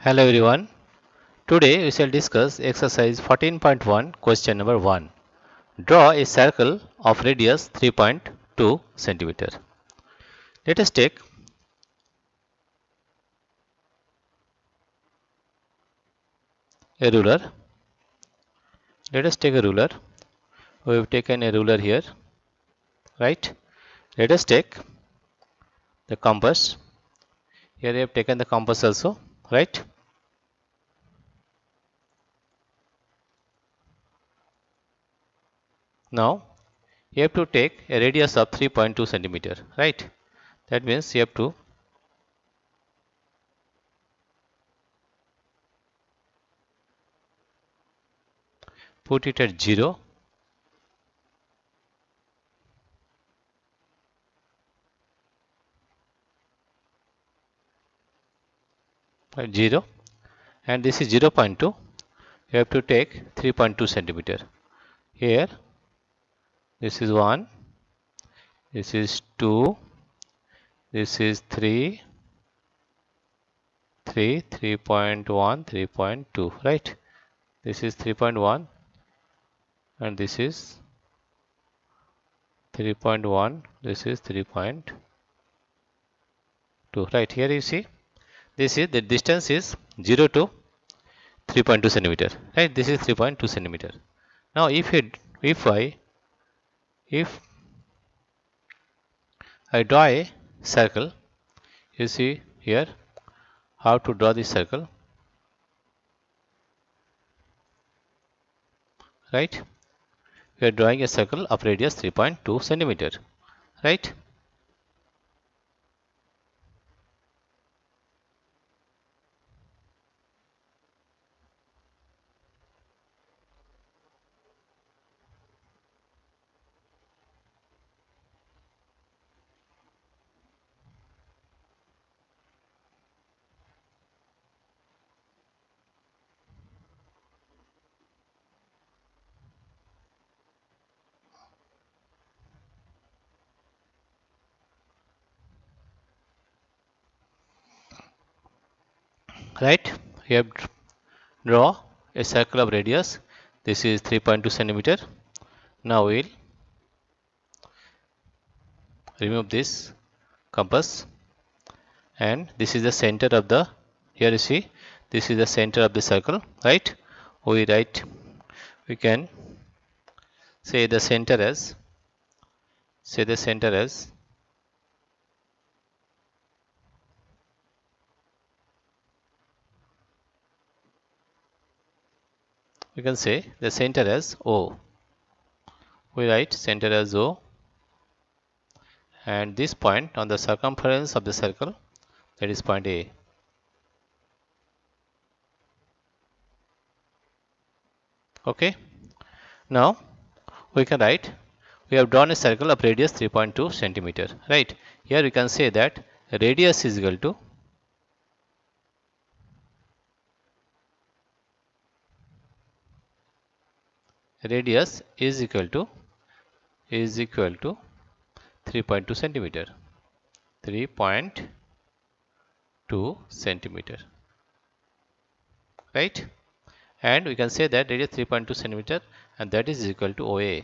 Hello everyone. Today we shall discuss exercise 14.1 question number 1. Draw a circle of radius 3.2 centimeter. Let us take a ruler. Let us take a ruler. We have taken a ruler here, right? Let us take the compass. Here we have taken the compass also, right? Now you have to take a radius of 3.2 centimeter, right? That means you have to put it at 0. At 0, and this is 0.2. You have to take 3.2 centimeter. Here this is 1, this is 2, this is 3, 3.1, 3.2, right? This is 3.1 and this is 3.1, this is 3.2, right? Here you see, this is the distance is 0 to 3.2 centimeter, right? This is 3.2 centimeter. Now if I draw a circle, you see here how to draw this circle, right? We are drawing a circle of radius 3.2 centimeter, right? Right? We have draw a circle of radius. This is 3.2 centimeter. Now we'll remove this compass, and this is the center of the, here you see, this is the center of the circle, right? We can say the center as, we can say the center as O. We write center as O, and this point on the circumference of the circle, that is point A. Okay. Now we can write, we have drawn a circle of radius 3.2 centimeter, right? Here we can say that radius is equal to radius is equal to 3.2 centimeter, 3.2 centimeter, right? And we can say that radius 3.2 centimeter, and that is equal to OA.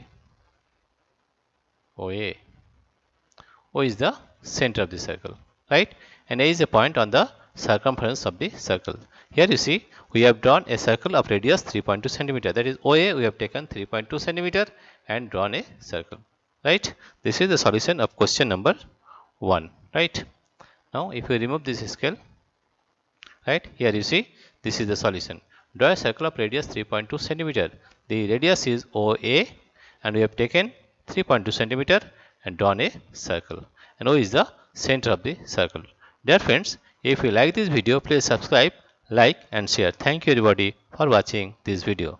O is the center of the circle, right? And A is a point on the circumference of the circle. Here you see, we have drawn a circle of radius 3.2 centimeter. That is OA. We have taken 3.2 centimeter and drawn a circle, right? This is the solution of question number 1, right? Now if we remove this scale, right, here you see, this is the solution. Draw a circle of radius 3.2 centimeter. The radius is OA, and we have taken 3.2 centimeter and drawn a circle, and O is the center of the circle. Dear friends, if you like this video, please subscribe, like and share. Thank you everybody for watching this video.